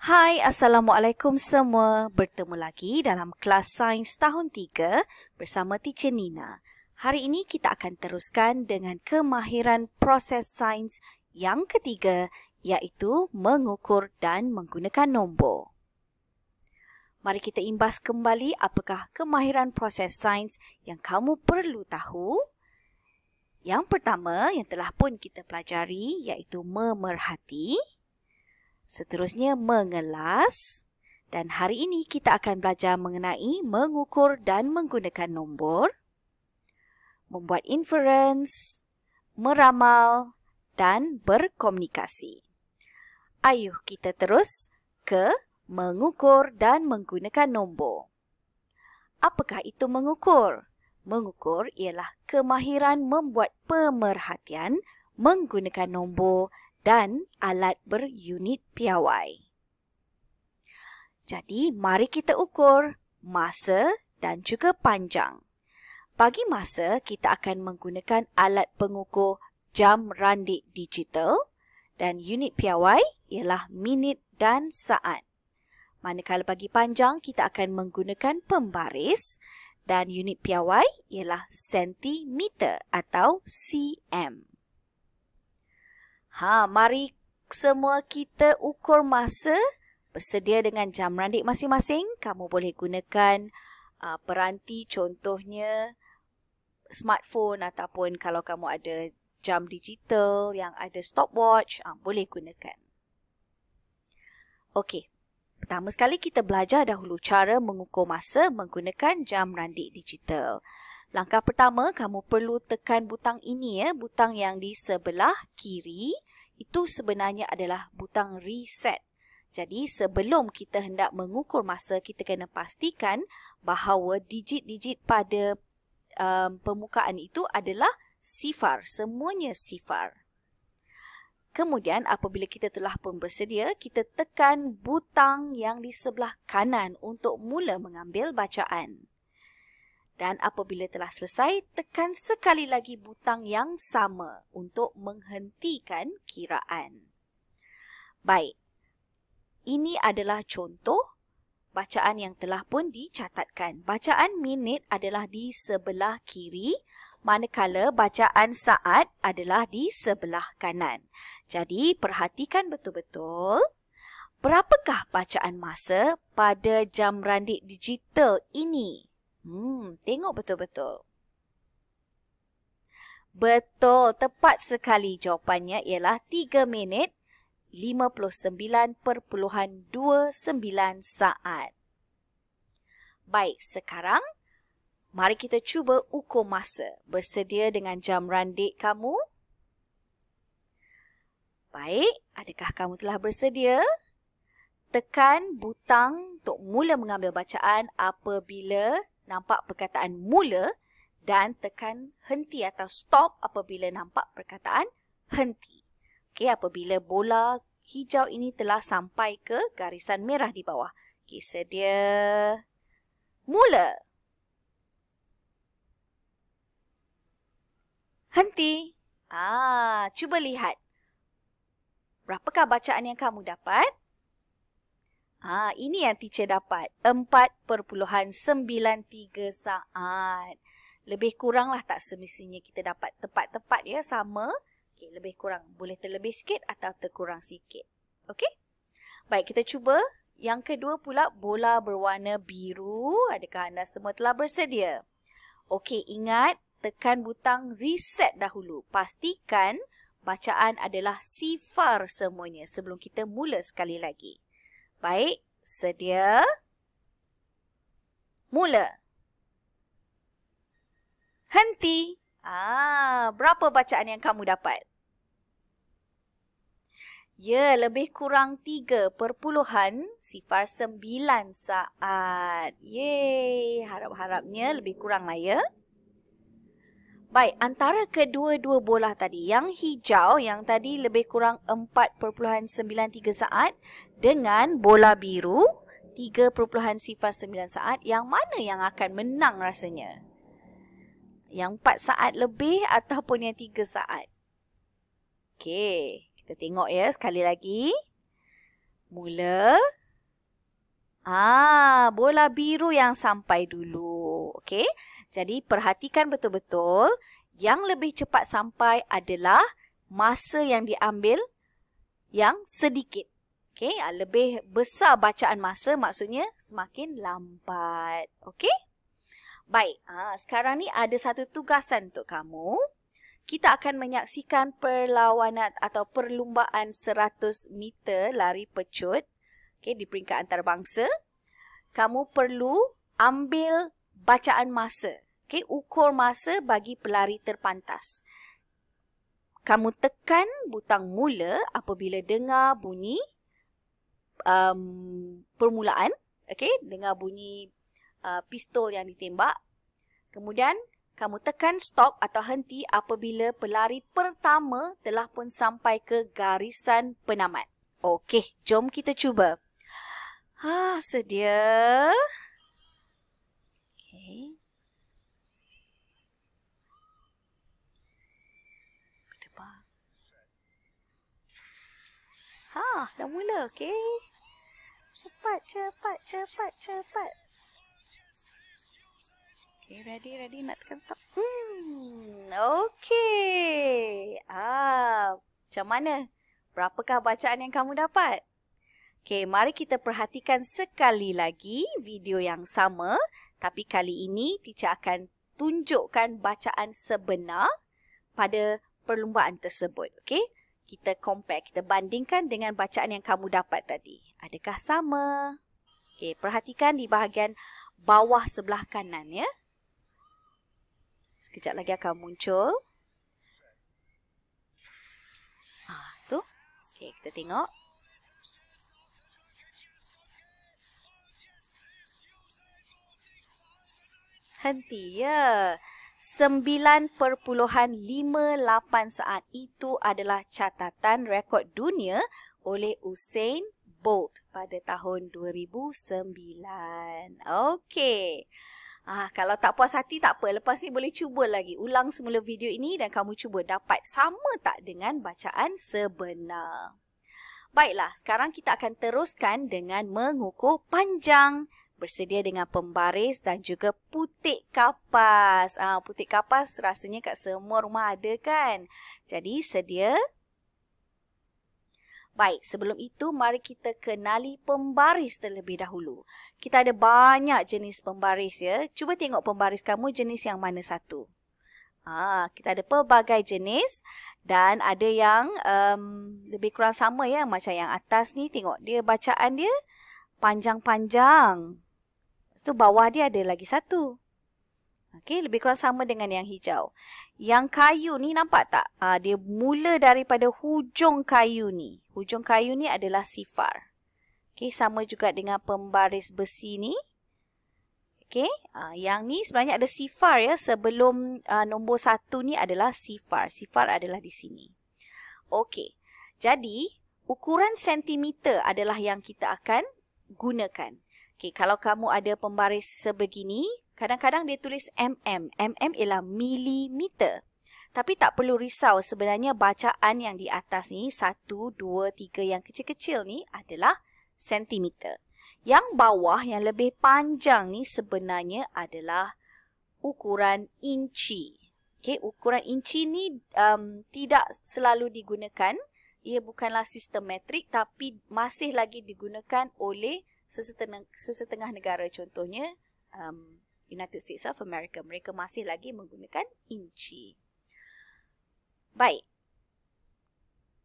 Hai, Assalamualaikum semua. Bertemu lagi dalam kelas Sains tahun 3 bersama Teacher Nina. Hari ini kita akan teruskan dengan kemahiran proses sains yang ketiga, iaitu mengukur dan menggunakan nombor. Mari kita imbas kembali apakah kemahiran proses sains yang kamu perlu tahu. Yang pertama yang telah pun kita pelajari iaitu memerhati. Seterusnya mengelas, dan hari ini kita akan belajar mengenai mengukur dan menggunakan nombor, membuat inference, meramal dan berkomunikasi. Ayuh kita terus ke mengukur dan menggunakan nombor. Apakah itu mengukur? Mengukur ialah kemahiran membuat pemerhatian menggunakan nombor dan alat berunit piawai. Jadi, mari kita ukur masa dan juga panjang. Bagi masa, kita akan menggunakan alat pengukur jam randik digital dan unit piawai ialah minit dan saat. Manakala bagi panjang, kita akan menggunakan pembaris dan unit piawai ialah sentimeter atau cm. Mari semua kita ukur masa bersedia dengan jam randik masing-masing. Kamu boleh gunakan peranti, contohnya smartphone ataupun kalau kamu ada jam digital yang ada stopwatch, boleh gunakan. Okey, pertama sekali kita belajar dahulu cara mengukur masa menggunakan jam randik digital. Langkah pertama, kamu perlu tekan butang ini, butang yang di sebelah kiri. Itu sebenarnya adalah butang reset. Jadi sebelum kita hendak mengukur masa, kita kena pastikan bahawa digit-digit pada permukaan itu adalah sifar. Semuanya sifar. Kemudian apabila kita telah pun bersedia, kita tekan butang yang di sebelah kanan untuk mula mengambil bacaan. Dan apabila telah selesai, tekan sekali lagi butang yang sama untuk menghentikan kiraan. Baik, ini adalah contoh bacaan yang telah pun dicatatkan. Bacaan minit adalah di sebelah kiri, manakala bacaan saat adalah di sebelah kanan. Jadi, perhatikan betul-betul. Berapakah bacaan masa pada jam randik digital ini? Tengok betul-betul. Betul, tepat sekali jawapannya ialah 3 minit 59.29 saat. Baik, sekarang mari kita cuba ukur masa. Bersedia dengan jam randik kamu? Baik, adakah kamu telah bersedia? Tekan butang untuk mula mengambil bacaan apabila nampak perkataan mula dan tekan henti atau stop apabila nampak perkataan henti. Okey, apabila bola hijau ini telah sampai ke garisan merah di bawah. Okey, sedia. Mula. Henti. Cuba lihat. Berapakah bacaan yang kamu dapat? Ini yang teacher dapat. 4.93 saat. Lebih kuranglah, tak semestinya kita dapat tepat-tepat ya, sama. Okey, lebih kurang. Boleh terlebih sikit atau terkurang sikit. Okey? Baik, kita cuba. Yang kedua pula, bola berwarna biru. Adakah anda semua telah bersedia? Okey, ingat, tekan butang reset dahulu. Pastikan bacaan adalah sifar semuanya sebelum kita mula sekali lagi. Baik, sedia. Mula. Henti. Berapa bacaan yang kamu dapat? Ya, lebih kurang 3.09 saat. Yeay, harap-harapnya lebih kurang lah ya. Baik, antara kedua-dua bola tadi, yang hijau yang tadi lebih kurang 4.93 saat dengan bola biru 3.09 saat, yang mana yang akan menang rasanya? Yang 4 saat lebih ataupun yang 3 saat? Okey, kita tengok ya sekali lagi. Mula. Bola biru yang sampai dulu. Okey. Jadi perhatikan betul-betul. Yang lebih cepat sampai adalah masa yang diambil yang sedikit. Okey. Lebih besar bacaan masa maksudnya semakin lambat. Okey. Baik. Sekarang ni ada satu tugasan untuk kamu. Kita akan menyaksikan perlawanan atau perlumbaan 100 meter lari pecut. Okay, di peringkat antarabangsa. Kamu perlu ambil bacaan masa. Okay, ukur masa bagi pelari terpantas. Kamu tekan butang mula apabila dengar bunyi permulaan. Okay, dengar bunyi pistol yang ditembak. Kemudian kamu tekan stop atau henti apabila pelari pertama telah pun sampai ke garisan penamat. Okey, jom kita cuba. Sedia. Okey. Berdebar. Dah mula. Okey. Cepat. Okay, ready. Nak tekan stop. Okey. Macam mana? Berapakah bacaan yang kamu dapat? Okey, mari kita perhatikan sekali lagi video yang sama. Tapi kali ini, teacher akan tunjukkan bacaan sebenar pada perlumbaan tersebut. Okey, kita compare, kita bandingkan dengan bacaan yang kamu dapat tadi. Adakah sama? Okey, perhatikan di bahagian bawah sebelah kanan ya. Sekejap lagi akan muncul. Tu. Okey, kita tengok. Henti ya. 9.58 saat itu adalah catatan rekod dunia oleh Usain Bolt pada tahun 2009. Okey. Kalau tak puas hati tak apa. Lepas ni boleh cuba lagi. Ulang semula video ini dan kamu cuba dapat sama tak dengan bacaan sebenar. Baiklah, sekarang kita akan teruskan dengan mengukur panjang. Bersedia dengan pembaris dan juga putik kapas. Putik kapas rasanya kat semua rumah ada kan? Jadi sedia? Baik, sebelum itu mari kita kenali pembaris terlebih dahulu. Kita ada banyak jenis pembaris ya. Cuba tengok pembaris kamu jenis yang mana satu. Kita ada pelbagai jenis dan ada yang lebih kurang sama ya. Macam yang atas ni tengok dia bacaan dia panjang-panjang. Lepas tu bawah dia ada lagi satu. Okey, lebih kurang sama dengan yang hijau. Yang kayu ni nampak tak? Dia mula daripada hujung kayu ni. Hujung kayu ni adalah sifar. Okey, sama juga dengan pembaris besi ni. Okey, yang ni sebenarnya ada sifar ya. Sebelum nombor 1 ni adalah sifar. Sifar adalah di sini. Okey, jadi ukuran sentimeter adalah yang kita akan gunakan. Okey, kalau kamu ada pembaris sebegini, kadang-kadang dia tulis mm. Mm ialah milimeter. Tapi tak perlu risau, sebenarnya bacaan yang di atas ni 1, 2, 3 yang kecil-kecil ni adalah sentimeter. Yang bawah yang lebih panjang ni sebenarnya adalah ukuran inci. Okey, ukuran inci ni tidak selalu digunakan. Ia bukanlah sistem metrik tapi masih lagi digunakan oleh sesetengah negara. Contohnya United States of America. Mereka masih lagi menggunakan inci. Baik.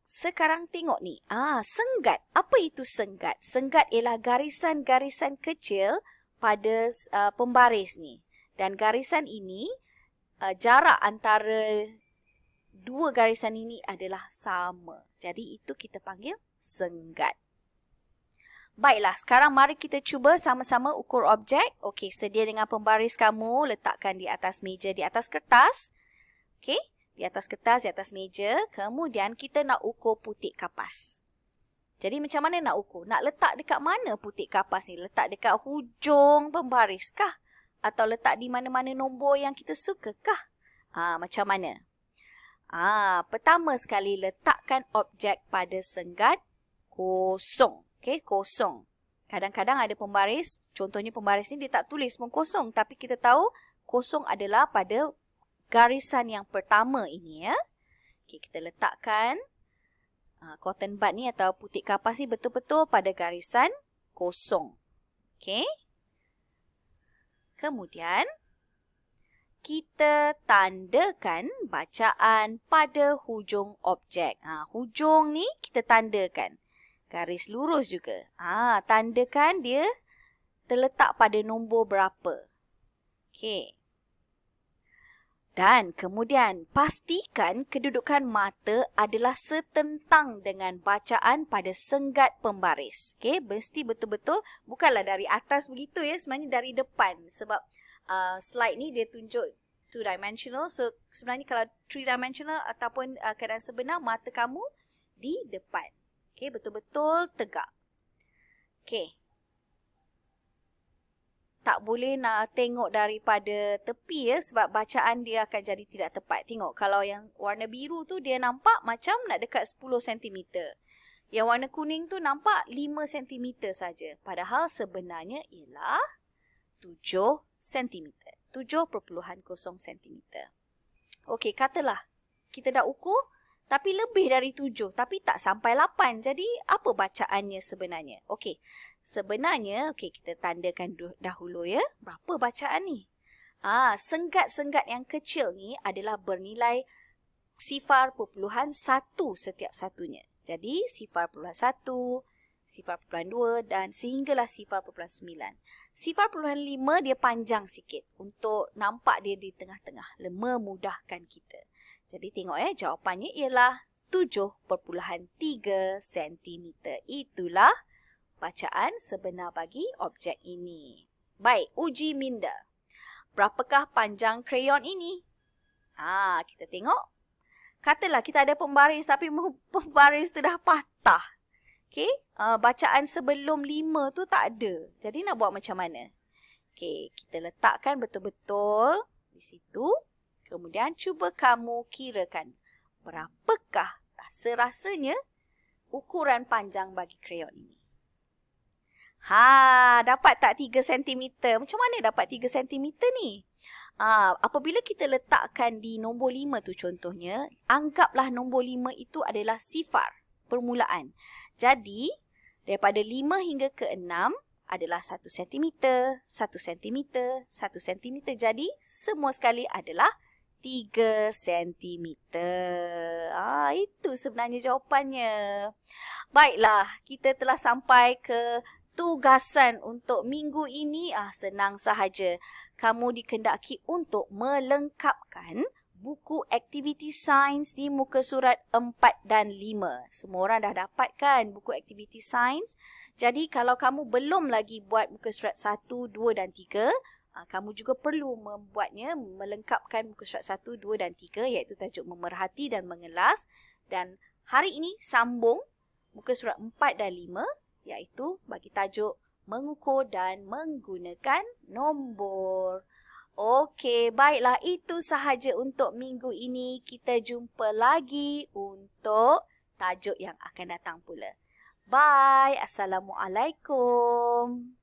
Sekarang tengok ni. Senggat. Apa itu senggat? Senggat ialah garisan-garisan kecil pada pembaris ni. Dan garisan ini, jarak antara dua garisan ini adalah sama. Jadi itu kita panggil senggat. Baiklah, sekarang mari kita cuba sama-sama ukur objek. Okey, sedia dengan pembaris kamu, letakkan di atas meja, di atas kertas. Okey, di atas kertas, di atas meja. Kemudian kita nak ukur putik kapas. Jadi macam mana nak ukur? Nak letak dekat mana putik kapas ni? Letak dekat hujung pembaris kah? Atau letak di mana-mana nombor yang kita suka kah? Macam mana? Pertama sekali letakkan objek pada senggat kosong. Okey, kosong. Kadang-kadang ada pembaris, contohnya pembaris ni dia tak tulis pun kosong. Tapi kita tahu kosong adalah pada garisan yang pertama ini ya. Okey, kita letakkan cotton bud ni atau putik kapas ni betul-betul pada garisan kosong. Okey. Kemudian, kita tandakan bacaan pada hujung objek. Hujung ni kita tandakan. Garis lurus juga. Tandakan dia terletak pada nombor berapa. Okey. Dan kemudian pastikan kedudukan mata adalah setentang dengan bacaan pada senggat pembaris. Okey, mesti betul-betul bukanlah dari atas begitu ya, sebenarnya dari depan sebab slide ni dia tunjuk 2 dimensional. So sebenarnya kalau 3 dimensional ataupun keadaan sebenar mata kamu di depan. Okey, betul-betul tegak. Okey. Tak boleh nak tengok daripada tepi ya sebab bacaan dia akan jadi tidak tepat. Tengok kalau yang warna biru tu dia nampak macam nak dekat 10 cm. Yang warna kuning tu nampak 5 cm saja. Padahal sebenarnya ialah 7 cm. 7.0 cm. Okey, katalah kita dah ukur tapi lebih dari 7 tapi tak sampai 8. Jadi apa bacaannya sebenarnya? Okey. Sebenarnya, kita tandakan dahulu ya. Berapa bacaan ni? Senggat-senggat yang kecil ni adalah bernilai 0.1 setiap satunya. Jadi 0.1, 0.2 dan sehinggalah 0.9. 0.5 dia panjang sikit untuk nampak dia di tengah-tengah. Memudahkan kita. Jadi tengok ya, jawapannya ialah 7.3 cm. Itulah bacaan sebenar bagi objek ini. Baik, uji minda. Berapakah panjang krayon ini? Kita tengok. Katalah kita ada pembaris tapi pembaris tu dah patah. Okey, bacaan sebelum 5 tu tak ada. Jadi nak buat macam mana? Okey, kita letakkan betul-betul di situ. Kemudian cuba kamu kirakan berapakah rasa-rasanya ukuran panjang bagi krayon ini. Dapat tak 3 cm? Macam mana dapat 3 cm ni? Apabila kita letakkan di nombor 5 tu contohnya, anggaplah nombor 5 itu adalah sifar, permulaan. Jadi, daripada 5 hingga ke 6 adalah 1 cm, 1 cm, 1 cm. Jadi, semua sekali adalah 3 cm. Itu sebenarnya jawapannya. Baiklah, kita telah sampai ke tugasan untuk minggu ini. Senang sahaja. Kamu dikendaki untuk melengkapkan buku aktiviti sains di muka surat 4 dan 5. Semua orang dah dapatkan buku aktiviti sains. Jadi kalau kamu belum lagi buat muka surat 1, 2 dan 3, kamu juga perlu membuatnya, melengkapkan muka surat 1, 2 dan 3 iaitu tajuk memerhati dan mengelas. Dan hari ini sambung muka surat 4 dan 5 iaitu bagi tajuk mengukur dan menggunakan nombor. Okey, baiklah, itu sahaja untuk minggu ini. Kita jumpa lagi untuk tajuk yang akan datang pula. Bye. Assalamualaikum.